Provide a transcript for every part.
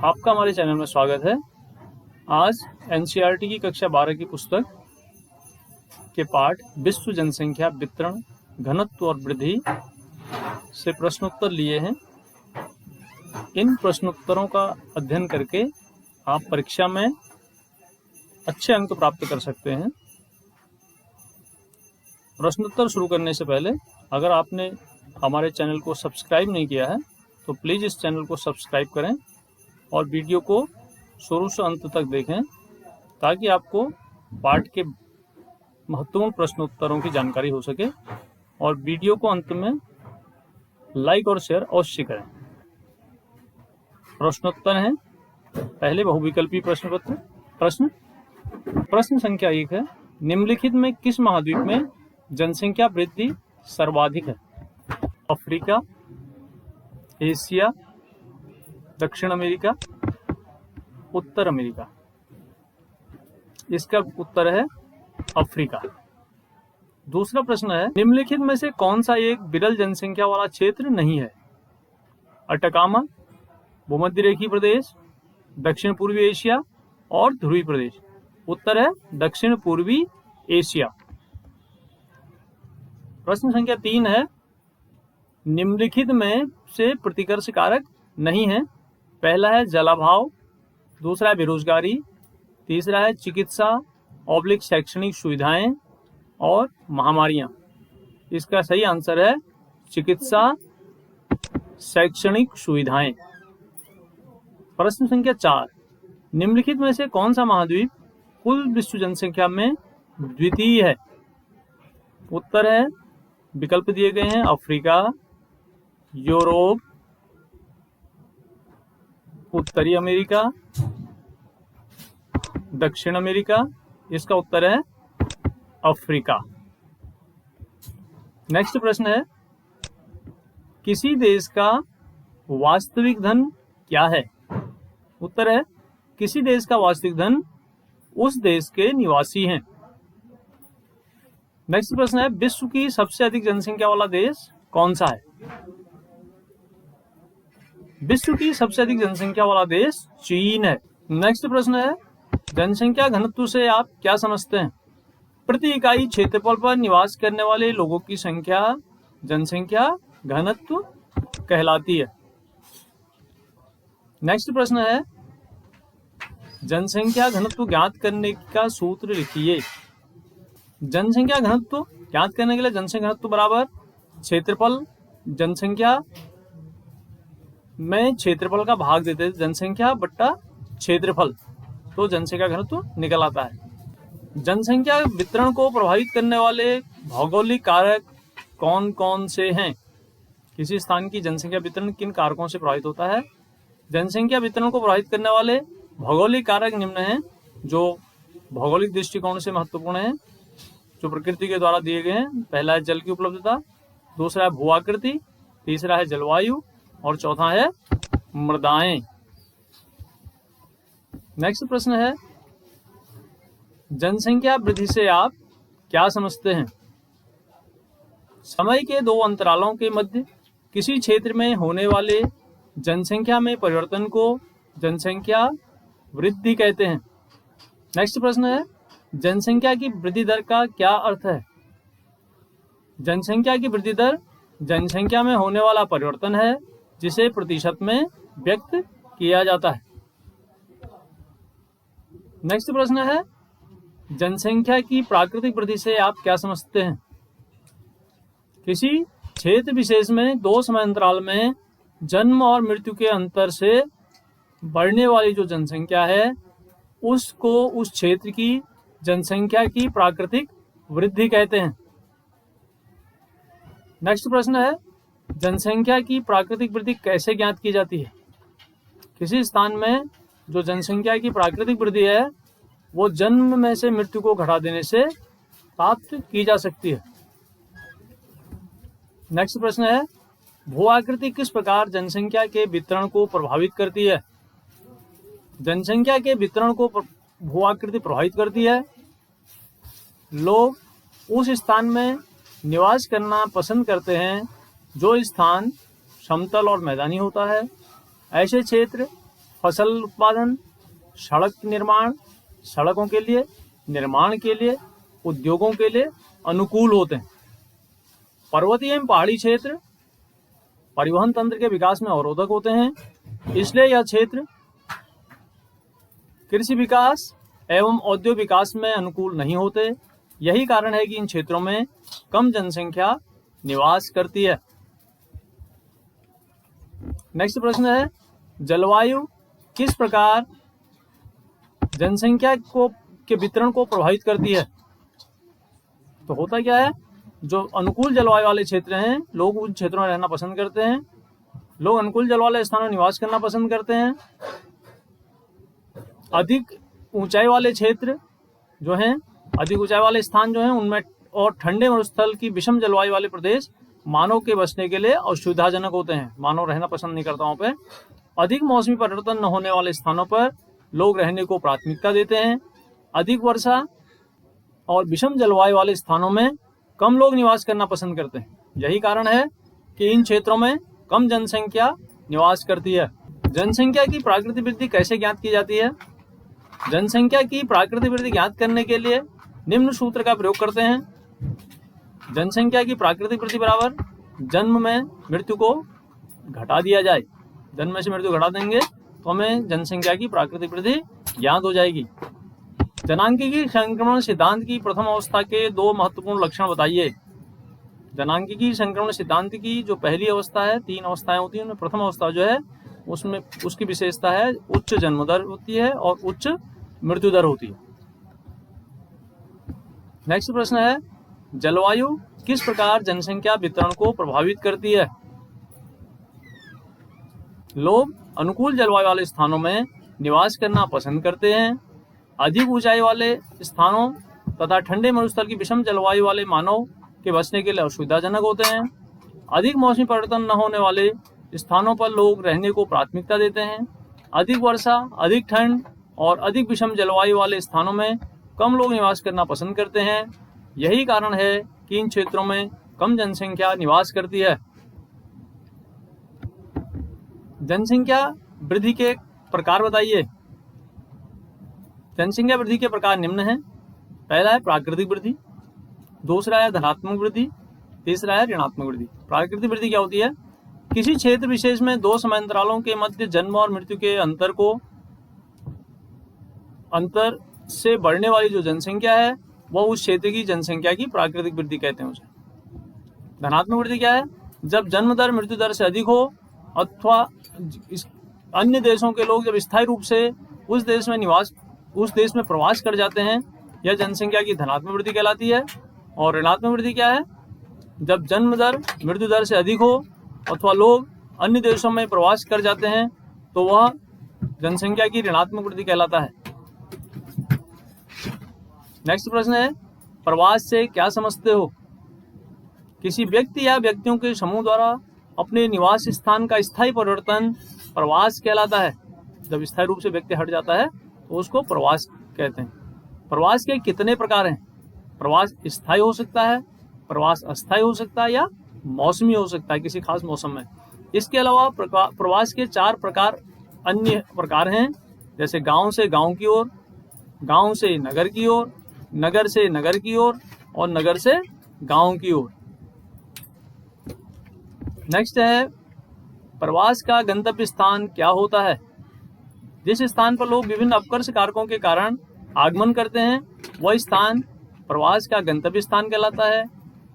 आपका हमारे चैनल में स्वागत है। आज एनसीईआरटी की कक्षा 12 की पुस्तक के पाठ विश्व जनसंख्या वितरण, घनत्व और वृद्धि से प्रश्नोत्तर लिए हैं। इन प्रश्नोत्तरों का अध्ययन करके आप परीक्षा में अच्छे अंक प्राप्त कर सकते हैं। प्रश्नोत्तर शुरू करने से पहले अगर आपने हमारे चैनल को सब्सक्राइब नहीं किया है तो प्लीज़ इस चैनल को सब्सक्राइब करें और वीडियो को शुरू से अंत तक देखें ताकि आपको पाठ के महत्वपूर्ण प्रश्नोत्तरों की जानकारी हो सके, और वीडियो को अंत में लाइक और शेयर अवश्य करें। प्रश्नोत्तर हैं। पहले बहुविकल्पी प्रश्न संख्या 1 है, निम्नलिखित में किस महाद्वीप में जनसंख्या वृद्धि सर्वाधिक है? अफ्रीका, एशिया, दक्षिण अमेरिका, उत्तर अमेरिका। इसका उत्तर है अफ्रीका। दूसरा प्रश्न है, निम्नलिखित में से कौन सा एक विरल जनसंख्या वाला क्षेत्र नहीं है? अटकामा, भूमध्य रेखीय प्रदेश, दक्षिण पूर्वी एशिया और ध्रुवीय प्रदेश। उत्तर है दक्षिण पूर्वी एशिया। प्रश्न संख्या 3 है, निम्नलिखित में से प्रतिकर्ष कारक नहीं है? पहला है जलाभाव, दूसरा है बेरोजगारी, तीसरा है चिकित्सा / शैक्षणिक सुविधाएं और महामारियां। इसका सही आंसर है चिकित्सा शैक्षणिक सुविधाएं। प्रश्न संख्या 4, निम्नलिखित में से कौन सा महाद्वीप कुल विश्व जनसंख्या में द्वितीय है? उत्तर है, विकल्प दिए गए हैं, अफ्रीका, यूरोप, उत्तरी अमेरिका, दक्षिण अमेरिका। इसका उत्तर है अफ्रीका। नेक्स्ट प्रश्न है, किसी देश का वास्तविक धन क्या है? उत्तर है, किसी देश का वास्तविक धन उस देश के निवासी हैं। नेक्स्ट प्रश्न है, विश्व की सबसे अधिक जनसंख्या वाला देश कौन सा है? विश्व की सबसे अधिक जनसंख्या वाला देश चीन है। नेक्स्ट प्रश्न है, जनसंख्या घनत्व से आप क्या समझते हैं? प्रति इकाई क्षेत्रफल पर निवास करने वाले लोगों की संख्या जनसंख्या घनत्व कहलाती है। नेक्स्ट प्रश्न है, जनसंख्या घनत्व ज्ञात करने का सूत्र लिखिए। जनसंख्या घनत्व ज्ञात करने के लिए जनसंख्या घनत्व बराबर क्षेत्रफल जनसंख्या में क्षेत्रफल का भाग देते हैं, जनसंख्या बट्टा क्षेत्रफल, तो जनसंख्या घनत्व निकल आता है। जनसंख्या वितरण को प्रभावित करने वाले भौगोलिक कारक कौन कौन से हैं? किसी स्थान की जनसंख्या वितरण किन कारकों से प्रभावित होता है? जनसंख्या वितरण को प्रभावित करने वाले भौगोलिक कारक निम्न हैं, जो भौगोलिक दृष्टिकोण से महत्वपूर्ण हैं, जो प्रकृति के द्वारा दिए गए हैं। पहला है जल की उपलब्धता, दूसरा है भू आकृति, तीसरा है जलवायु और चौथा है मृदाएं। नेक्स्ट प्रश्न है, जनसंख्या वृद्धि से आप क्या समझते हैं? समय के दो अंतरालों के मध्य किसी क्षेत्र में होने वाले जनसंख्या में परिवर्तन को जनसंख्या वृद्धि कहते हैं। नेक्स्ट प्रश्न है, जनसंख्या की वृद्धि दर का क्या अर्थ है? जनसंख्या की वृद्धि दर जनसंख्या में होने वाला परिवर्तन है जिसे प्रतिशत में व्यक्त किया जाता है। नेक्स्ट प्रश्न है, जनसंख्या की प्राकृतिक वृद्धि से आप क्या समझते हैं? किसी क्षेत्र विशेष में दो समय अंतराल में जन्म और मृत्यु के अंतर से बढ़ने वाली जो जनसंख्या है उसको उस क्षेत्र की जनसंख्या की प्राकृतिक वृद्धि कहते हैं। नेक्स्ट प्रश्न है, जनसंख्या की प्राकृतिक वृद्धि कैसे ज्ञात की जाती है? किसी स्थान में जो जनसंख्या की प्राकृतिक वृद्धि है वो जन्म में से मृत्यु को घटा देने से प्राप्त की जा सकती है। नेक्स्ट प्रश्न है, भू आकृति किस प्रकार जनसंख्या के वितरण को प्रभावित करती है? जनसंख्या के वितरण को भू आकृति प्रभावित करती है। लोग उस स्थान में निवास करना पसंद करते हैं जो स्थान समतल और मैदानी होता है। ऐसे क्षेत्र फसल उत्पादन, सड़क निर्माण, सड़कों के लिए, निर्माण के लिए, उद्योगों के लिए अनुकूल होते हैं। पर्वतीय एवं पहाड़ी क्षेत्र परिवहन तंत्र के विकास में अवरोधक होते हैं, इसलिए यह क्षेत्र कृषि विकास एवं औद्योगिक विकास में अनुकूल नहीं होते। यही कारण है कि इन क्षेत्रों में कम जनसंख्या निवास करती है। नेक्स्ट प्रश्न है, जलवायु किस प्रकार जनसंख्या के वितरण को प्रभावित करती है? तो होता क्या है, जो अनुकूल जलवायु वाले क्षेत्र हैं, लोग उन क्षेत्रों में रहना पसंद करते हैं। लोग अनुकूल जलवायु वाले स्थानों में निवास करना पसंद करते हैं। अधिक ऊंचाई वाले क्षेत्र जो हैं, अधिक ऊंचाई वाले स्थान जो हैं उनमें और ठंडे मरुस्थल की विषम जलवायु वाले प्रदेश मानव के बसने के लिए असुविधाजनक होते हैं। मानव रहना पसंद नहीं करता वहाँ पे। अधिक मौसमी परिवर्तन न होने वाले स्थानों पर लोग रहने को प्राथमिकता देते हैं। अधिक वर्षा और विषम जलवायु वाले स्थानों में कम लोग निवास करना पसंद करते हैं। यही कारण है कि इन क्षेत्रों में कम जनसंख्या निवास करती है। जनसंख्या की प्राकृतिक वृद्धि कैसे ज्ञात की जाती है? जनसंख्या की प्राकृतिक वृद्धि ज्ञात करने के लिए निम्न सूत्र का प्रयोग करते हैं। जनसंख्या की प्राकृतिक वृद्धि बराबर जन्म में मृत्यु को घटा दिया जाए। जन्म में से मृत्यु घटा देंगे तो हमें जनसंख्या की प्राकृतिक वृद्धि ज्ञात हो जाएगी। जनांकीय संक्रमण सिद्धांत की प्रथम अवस्था के दो महत्वपूर्ण लक्षण बताइए। जनांकीय संक्रमण सिद्धांत की जो पहली अवस्था है, 3 अवस्थाएं होती हैं, उनमें प्रथम अवस्था जो है उसमें उसकी विशेषता है उच्च जन्म दर होती है और उच्च मृत्यु दर होती है। नेक्स्ट प्रश्न है, जलवायु किस प्रकार जनसंख्या वितरण को प्रभावित करती है? लोग अनुकूल जलवायु वाले स्थानों में निवास करना पसंद करते हैं। अधिक ऊंचाई वाले स्थानों तथा ठंडे मरुस्थल की विषम जलवायु वाले मानव के बसने के लिए असुविधाजनक होते हैं। अधिक मौसमी परिवर्तन न होने वाले स्थानों पर लोग रहने को प्राथमिकता देते हैं। अधिक वर्षा, अधिक ठंड और अधिक विषम जलवायु वाले स्थानों में कम लोग निवास करना पसंद करते हैं। यही कारण है कि इन क्षेत्रों में कम जनसंख्या निवास करती है। जनसंख्या वृद्धि के प्रकार बताइए। जनसंख्या वृद्धि के प्रकार निम्न हैं। पहला है प्राकृतिक वृद्धि, दूसरा है धनात्मक वृद्धि, तीसरा है ऋणात्मक वृद्धि। प्राकृतिक वृद्धि क्या होती है? किसी क्षेत्र विशेष में 2 समयांतरालों के मध्य जन्म और मृत्यु के अंतर से बढ़ने वाली जो जनसंख्या है वह उस क्षेत्र की जनसंख्या की प्राकृतिक वृद्धि कहते हैं उसे। धनात्मक वृद्धि क्या है? जब जन्म दर मृत्यु दर से अधिक हो अथवा अन्य देशों के लोग जब स्थायी रूप से उस देश में प्रवास कर जाते हैं, यह जनसंख्या की धनात्मक वृद्धि कहलाती है। और ऋणात्मक वृद्धि क्या है? जब जन्म दर मृत्यु दर से अधिक हो अथवा लोग अन्य देशों में प्रवास कर जाते हैं तो वह जनसंख्या की ऋणात्मक वृद्धि कहलाता है। नेक्स्ट प्रश्न है, प्रवास से क्या समझते हो? किसी व्यक्ति या व्यक्तियों के समूह द्वारा अपने निवास स्थान का स्थायी परिवर्तन प्रवास कहलाता है। जब स्थायी रूप से व्यक्ति हट जाता है तो उसको प्रवास कहते हैं। प्रवास के कितने प्रकार हैं? प्रवास स्थायी हो सकता है, प्रवास अस्थायी हो सकता है या मौसमी हो सकता है किसी खास मौसम में। इसके अलावा प्रवास के 4 प्रकार अन्य प्रकार हैं, जैसे गांव से गांव की ओर, गांव से नगर की ओर, नगर से नगर की ओर और नगर से गांव की ओर। नेक्स्ट है, प्रवास का गंतव्य स्थान क्या होता है? जिस स्थान पर लोग विभिन्न अपकर्ष कारकों के कारण आगमन करते हैं वह स्थान प्रवास का गंतव्य स्थान कहलाता है।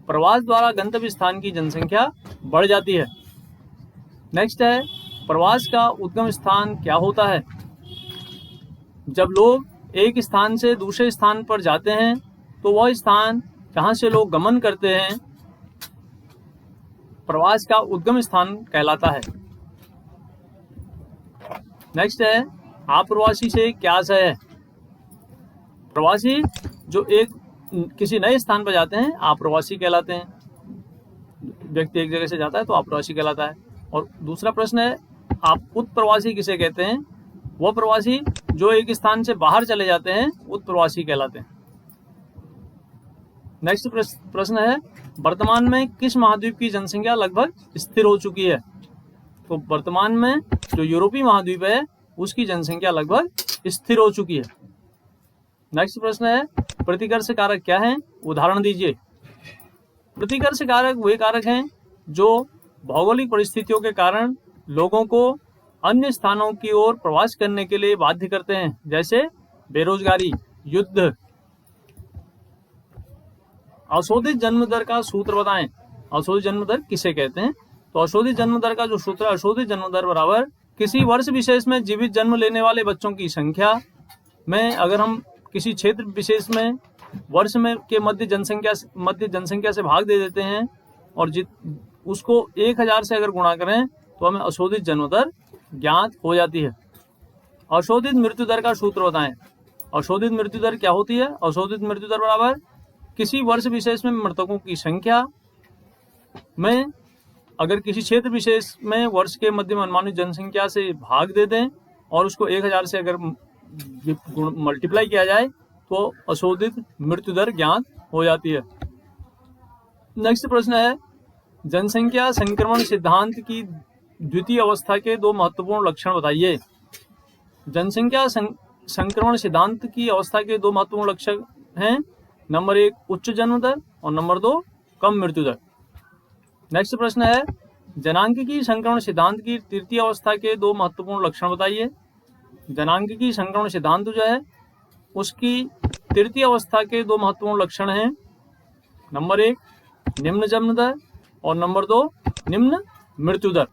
प्रवास द्वारा गंतव्य स्थान की जनसंख्या बढ़ जाती है। नेक्स्ट है, प्रवास का उद्गम स्थान क्या होता है? जब लोग एक स्थान से दूसरे स्थान पर जाते हैं तो वह स्थान जहां से लोग गमन करते हैं प्रवास का उद्गम स्थान कहलाता है। नेक्स्ट है, आप्रवासी से क्या आशय है? प्रवासी जो किसी नए स्थान पर जाते हैं आप्रवासी कहलाते हैं। व्यक्ति एक जगह से जाता है तो आप्रवासी कहलाता है। और दूसरा प्रश्न है, आप उत्प्रवासी किसे कहते हैं? वह प्रवासी जो एक स्थान से बाहर चले जाते हैं उत्प्रवासी कहलाते हैं। नेक्स्ट प्रश्न है, वर्तमान में किस महाद्वीप की जनसंख्या लगभग स्थिर हो चुकी है? तो वर्तमान में जो यूरोपीय महाद्वीप है उसकी जनसंख्या लगभग स्थिर हो चुकी है। नेक्स्ट प्रश्न है, प्रतिकर्ष कारक क्या है, उदाहरण दीजिए। प्रतिकर्ष कारक वे कारक हैं जो भौगोलिक परिस्थितियों के कारण लोगों को अन्य स्थानों की ओर प्रवास करने के लिए बाध्य करते हैं, जैसे बेरोजगारी, युद्ध। अशोधित जन्म दर का सूत्र बताएं। अशोधित जन्म दर किसे कहते हैं? तो अशोधित जन्म दर का जो सूत्र है, अशोधित जन्म दर बराबर किसी वर्ष विशेष में जीवित जन्म लेने वाले बच्चों की संख्या में, अगर हम किसी क्षेत्र विशेष में वर्ष में के मध्य जनसंख्या से भाग दे देते हैं और उसको 1000 से अगर गुणा करें तो हमें अशोधित जन्म दर ज्ञात हो जाती है। अशोधित मृत्यु दर का सूत्र बताएं। अशोधित मृत्यु दर क्या होती है? अशोधित मृत्यु दर बराबर किसी वर्ष विशेष में मृतकों की संख्या में, अगर किसी क्षेत्र विशेष में वर्ष के मध्य में अनुमानित जनसंख्या से भाग दे दें और उसको 1000 से अगर मल्टीप्लाई किया जाए तो अशोधित मृत्यु दर ज्ञात हो जाती है। नेक्स्ट प्रश्न है, जनसंख्या संक्रमण सिद्धांत की द्वितीय अवस्था के 2 महत्वपूर्ण लक्षण बताइए। जनसंख्या संक्रमण सिद्धांत की अवस्था के 2 महत्वपूर्ण लक्षण हैं, नंबर 1 उच्च जन्म दर और नंबर 2 कम मृत्यु दर। नेक्स्ट प्रश्न है, जनांकिकी संक्रमण सिद्धांत की तृतीय अवस्था के 2 महत्वपूर्ण लक्षण बताइए। जनांकिकी संक्रमण सिद्धांत जो है उसकी तृतीय अवस्था के 2 महत्वपूर्ण लक्षण हैं, नंबर 1 निम्न जन्म दर और नंबर 2 निम्न मृत्यु दर।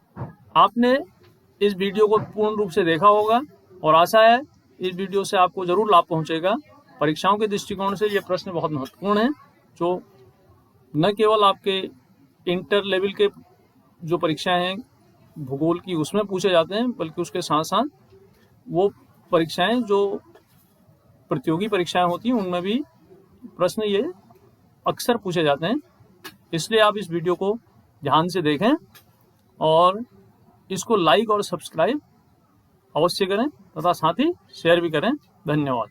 आपने इस वीडियो को पूर्ण रूप से देखा होगा और आशा है इस वीडियो से आपको जरूर लाभ पहुंचेगा। परीक्षाओं के दृष्टिकोण से ये प्रश्न बहुत महत्वपूर्ण है, जो न केवल आपके इंटर लेवल के जो परीक्षाएं हैं भूगोल की उसमें पूछे जाते हैं, बल्कि उसके साथ साथ वो परीक्षाएं जो प्रतियोगी परीक्षाएं होती हैं उनमें भी प्रश्न ये अक्सर पूछे जाते हैं। इसलिए आप इस वीडियो को ध्यान से देखें और इसको लाइक और सब्सक्राइब अवश्य करें तथा साथ ही शेयर भी करें। धन्यवाद।